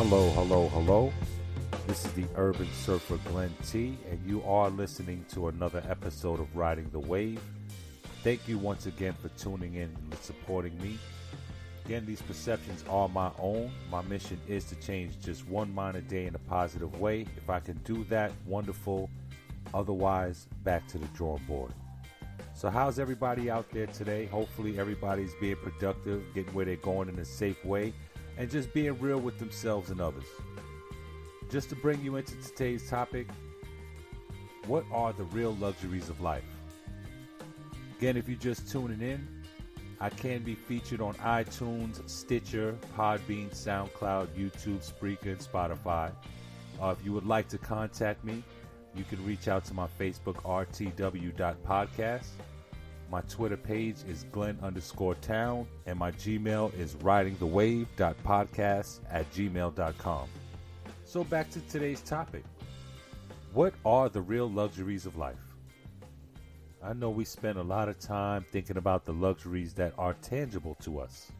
Hello, hello, hello. This is the Urban Surfer Glenn T, and you are listening to another episode of Riding the Wave. Thank you once again for tuning in and supporting me. Again, these perceptions are my own. My mission is to change just one mind a day in a positive way. If I can do that, wonderful. Otherwise, back to the drawing board. So how's everybody out there today? Hopefully everybody's being productive, getting where they're going in a safe way, and just being real with themselves and others. Just to bring you into today's topic, what are the real luxuries of life? Again, if you're just tuning in, I can be featured on iTunes, Stitcher, Podbean, SoundCloud, YouTube, Spreaker, and Spotify. If you would like to contact me, you can reach out to my Facebook, rtw.podcast. My Twitter page is Glenn_town, and my Gmail is ridingthewave.podcast@gmail.com. So back to today's topic. What are the real luxuries of life? I know we spend a lot of time thinking about the luxuries that are tangible to us,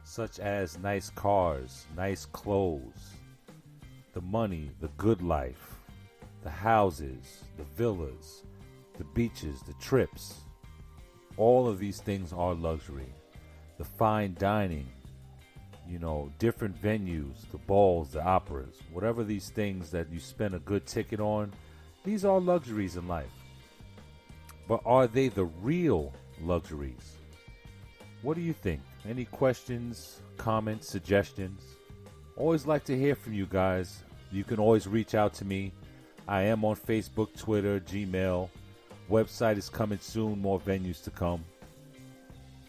such as nice cars, nice clothes, the money, the good life, the houses, the villas, the beaches, the trips. All of these things are luxury. The fine dining, different venues, the balls, the operas, whatever these things that you spend a good ticket on, these are luxuries in life. But are they the real luxuries? What do you think? Any questions, comments, suggestions? Always like to hear from you guys. You can always reach out to me. I am on Facebook, Twitter, Gmail. Website is coming soon, more venues to come.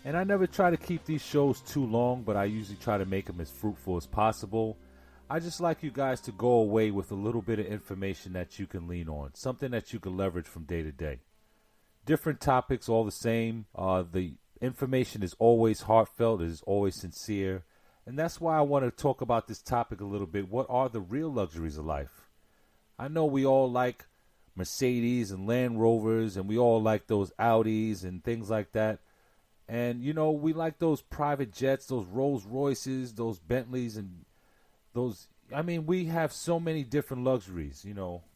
And I never try to keep these shows too long, but I usually try to make them as fruitful as possible. I just like you guys to go away with a little bit of information that you can lean on, something that you can leverage from day to day. Different topics, all the same. The information is always heartfelt, it is always sincere. And that's why I want to talk about this topic a little bit. What are the real luxuries of life? I know we all like Mercedes and Land Rovers, and we all like those Audis and things like that. And, we like those private jets, those Rolls Royces, those Bentleys, and those, we have so many different luxuries,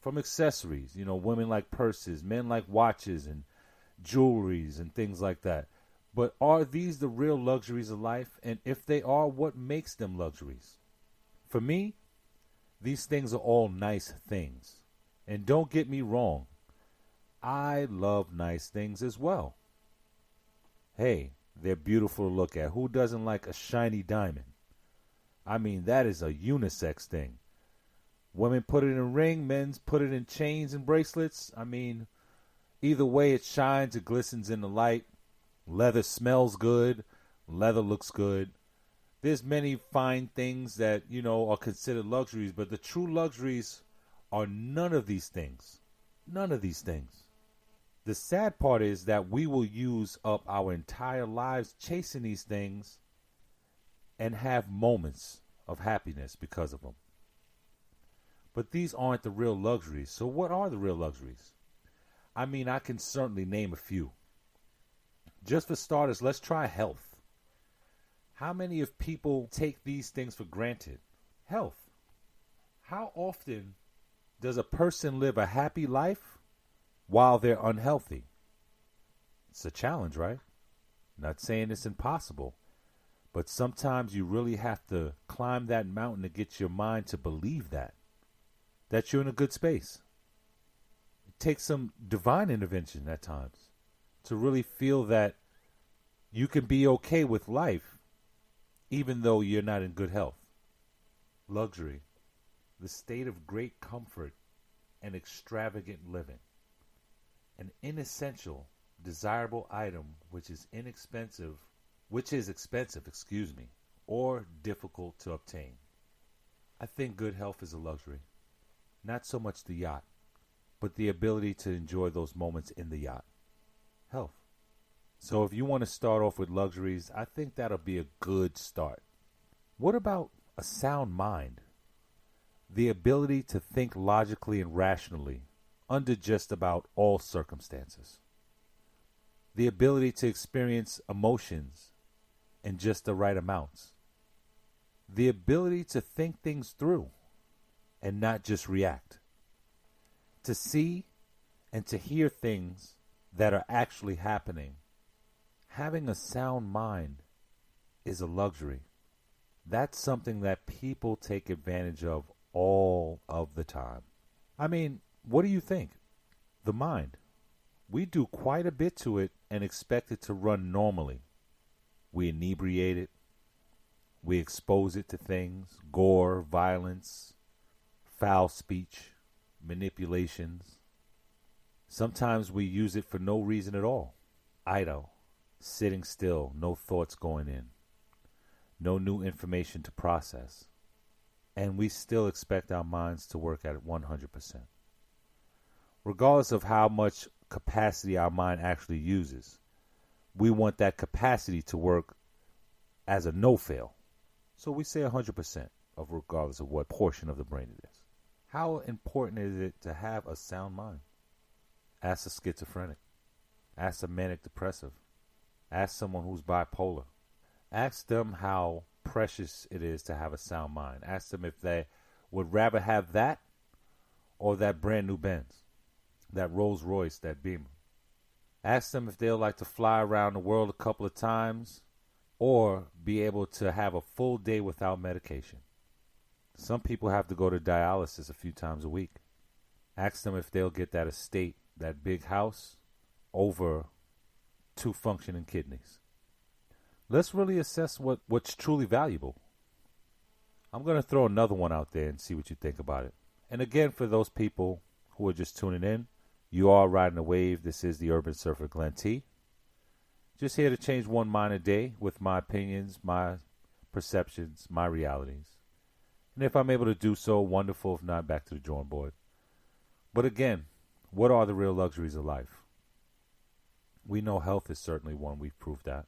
from accessories. Women like purses, men like watches and jewelries and things like that. But are these the real luxuries of life? And if they are, what makes them luxuries? For me, these things are all nice things. And don't get me wrong, I love nice things as well. Hey, they're beautiful to look at. Who doesn't like a shiny diamond? That is a unisex thing. Women put it in a ring, men put it in chains and bracelets. Either way it shines, it glistens in the light. Leather smells good. Leather looks good. There's many fine things that, are considered luxuries, but the true luxuries are none of these things. None of these things. The sad part is that we will use up our entire lives chasing these things and have moments of happiness because of them. But these aren't the real luxuries. So what are the real luxuries? I can certainly name a few. Just for starters, let's try health. How many of people take these things for granted? Health. How often does a person live a happy life while they're unhealthy? It's a challenge, right? Not saying it's impossible, but sometimes you really have to climb that mountain to get your mind to believe that you're in a good space. It takes some divine intervention at times to really feel that you can be okay with life even though you're not in good health. Luxury. The state of great comfort and extravagant living. An inessential, desirable item which is expensive, or difficult to obtain. I think good health is a luxury. Not so much the yacht, but the ability to enjoy those moments in the yacht. Health. So if you want to start off with luxuries, I think that'll be a good start. What about a sound mind? The ability to think logically and rationally under just about all circumstances. The ability to experience emotions in just the right amounts. The ability to think things through and not just react. To see and to hear things that are actually happening. Having a sound mind is a luxury. That's something that people take advantage of all of the time. I mean, what do you think? The mind. We do quite a bit to it and expect it to run normally. We inebriate it. We expose it to things, gore, violence, foul speech, manipulations. Sometimes we use it for no reason at all. Idle, sitting still, no thoughts going in, no new information to process. And we still expect our minds to work at 100%. Regardless of how much capacity our mind actually uses, we want that capacity to work as a no-fail. So we say 100% of regardless of what portion of the brain it is. How important is it to have a sound mind? Ask a schizophrenic. Ask a manic depressive. Ask someone who's bipolar. Ask them how precious it is to have a sound mind. Ask them if they would rather have that or that brand new Benz, that Rolls Royce, that Beamer. Ask them if they'll like to fly around the world a couple of times or be able to have a full day without medication. Some people have to go to dialysis a few times a week. Ask them if they'll get that estate, that big house, over 2 functioning kidneys. Let's really assess what's truly valuable. I'm going to throw another one out there and see what you think about it. And again, for those people who are just tuning in, you are riding a wave. This is the Urban Surfer Glenn T. Just here to change one mind a day with my opinions, my perceptions, my realities. And if I'm able to do so, wonderful. If not, back to the drawing board. But again, what are the real luxuries of life? We know health is certainly one. We've proved that.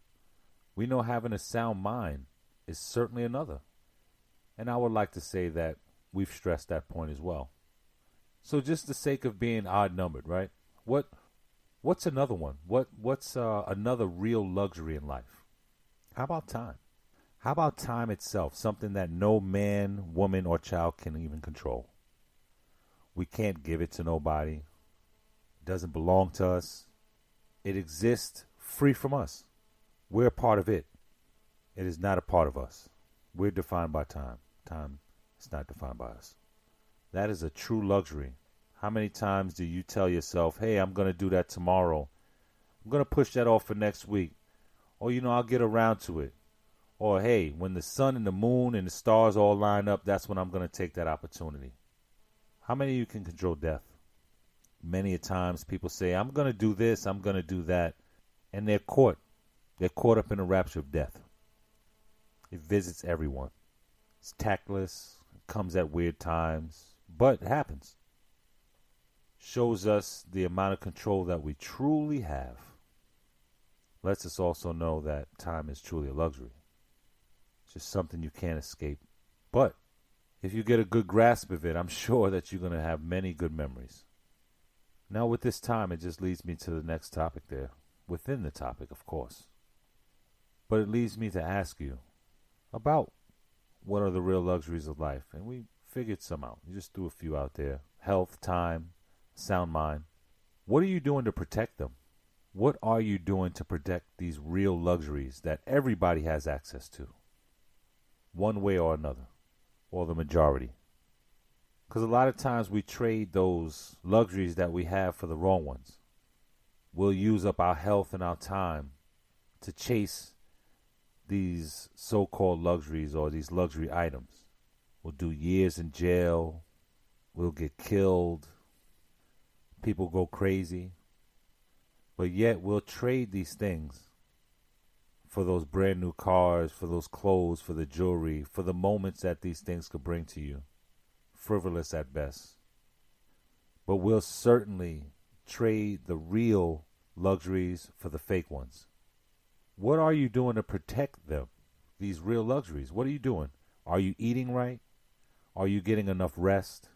We know having a sound mind is certainly another. And I would like to say that we've stressed that point as well. So just the sake of being odd-numbered, right? What's another one? What's another real luxury in life? How about time? How about time itself, something that no man, woman, or child can even control? We can't give it to nobody. It doesn't belong to us. It exists free from us. We're a part of it. It is not a part of us. We're defined by time. Time is not defined by us. That is a true luxury. How many times do you tell yourself, hey, I'm going to do that tomorrow. I'm going to push that off for next week. Or, I'll get around to it. Or, hey, when the sun and the moon and the stars all line up, that's when I'm going to take that opportunity. How many of you can control death? Many a times people say, I'm going to do this, I'm going to do that. And they're caught. They're caught up in the rapture of death. It visits everyone. It's tactless. It comes at weird times. But it happens. Shows us the amount of control that we truly have. Lets us also know that time is truly a luxury. It's just something you can't escape. But if you get a good grasp of it, I'm sure that you're going to have many good memories. Now with this time, it just leads me to the next topic there. Within the topic, of course. But it leads me to ask you about what are the real luxuries of life. And we figured some out. We just threw a few out there. Health, time, sound mind. What are you doing to protect them? What are you doing to protect these real luxuries that everybody has access to? One way or another. Or the majority. Because a lot of times we trade those luxuries that we have for the wrong ones. We'll use up our health and our time to chase these so-called luxuries or these luxury items. We'll do years in jail. We'll get killed. People go crazy. But yet we'll trade these things for those brand new cars, for those clothes, for the jewelry, for the moments that these things could bring to you. Frivolous at best. But we'll certainly trade the real luxuries for the fake ones. What are you doing to protect them, these real luxuries? What are you doing? Are you eating right? Are you getting enough rest?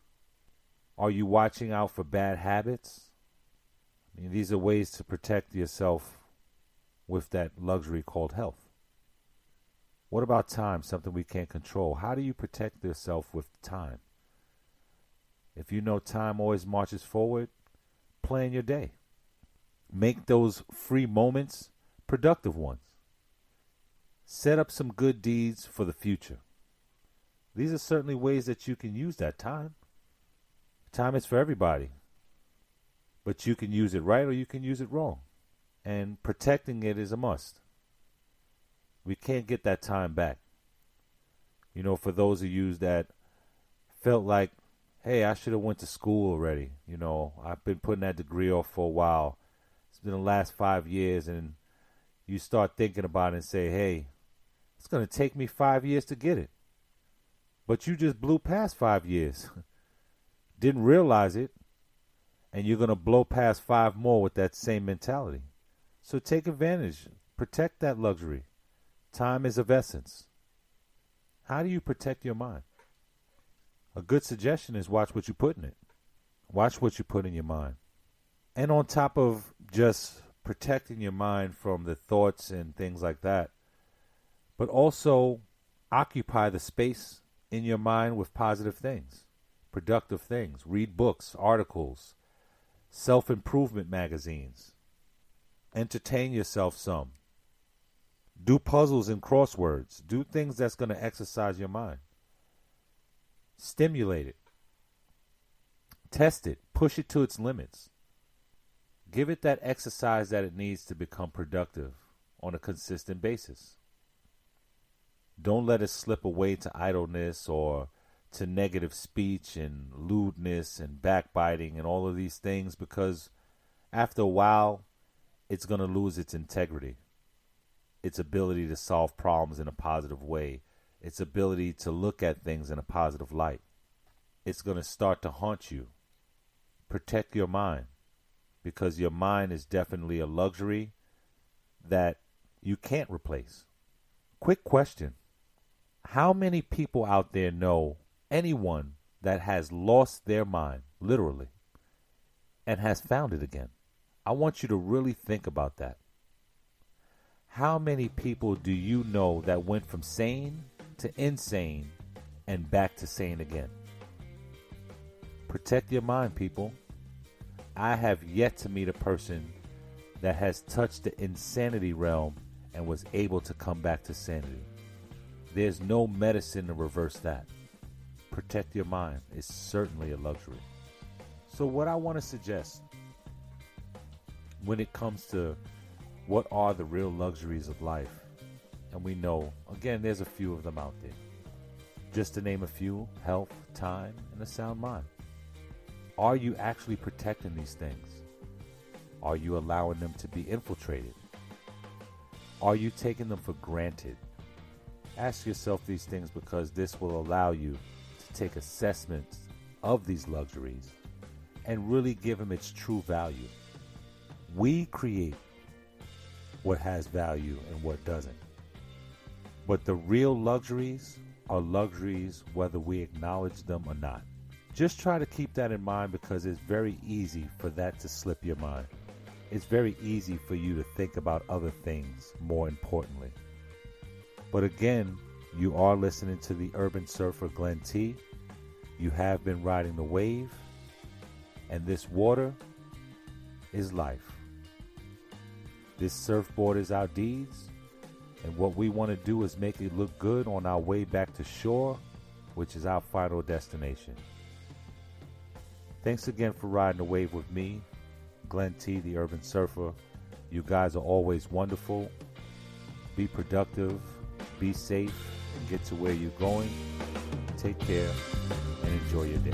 Are you watching out for bad habits? I mean, these are ways to protect yourself with that luxury called health. What about time, something we can't control? How do you protect yourself with time? If you know time always marches forward, plan your day. Make those free moments productive ones. Set up some good deeds for the future. These are certainly ways that you can use that time. Time is for everybody. But you can use it right or you can use it wrong. And protecting it is a must. We can't get that time back. For those of you that felt like, hey, I should have went to school already. I've been putting that degree off for a while. It's been the last 5 years, and you start thinking about it and say, hey, it's going to take me 5 years to get it. But you just blew past 5 years. Didn't realize it, and you're going to blow past 5 more with that same mentality. So take advantage. Protect that luxury. Time is of essence. How do you protect your mind? A good suggestion is watch what you put in it. Watch what you put in your mind. And on top of just protecting your mind from the thoughts and things like that, but also occupy the space in your mind with positive things, productive things. Read books, articles, self-improvement magazines. Entertain yourself some. Do puzzles and crosswords. Do things that's going to exercise your mind. Stimulate it. Test it. Push it to its limits. Give it that exercise that it needs to become productive on a consistent basis. Don't let it slip away to idleness or to negative speech and lewdness and backbiting and all of these things, because after a while, it's going to lose its integrity, its ability to solve problems in a positive way, its ability to look at things in a positive light. It's going to start to haunt you. Protect your mind, because your mind is definitely a luxury that you can't replace. Quick question. How many people out there know anyone that has lost their mind, literally, and has found it again? I want you to really think about that. How many people do you know that went from sane to insane and back to sane again? Protect your mind, people. I have yet to meet a person that has touched the insanity realm and was able to come back to sanity. There's no medicine to reverse that. Protect your mind is certainly a luxury. So what I want to suggest when it comes to what are the real luxuries of life, and we know, again, there's a few of them out there. Just to name a few: health, time, and a sound mind. Are you actually protecting these things? Are you allowing them to be infiltrated? Are you taking them for granted? Ask yourself these things, because this will allow you to take assessments of these luxuries and really give them its true value. We create what has value and what doesn't. But the real luxuries are luxuries whether we acknowledge them or not. Just try to keep that in mind, because it's very easy for that to slip your mind. It's very easy for you to think about other things more importantly. But again, you are listening to the Urban Surfer Glenn T. You have been riding the wave, and this water is life. This surfboard is our deeds, and what we want to do is make it look good on our way back to shore, which is our final destination. Thanks again for riding the wave with me, Glenn T, the Urban Surfer. You guys are always wonderful. Be productive, be safe, and get to where you're going. Take care and enjoy your day.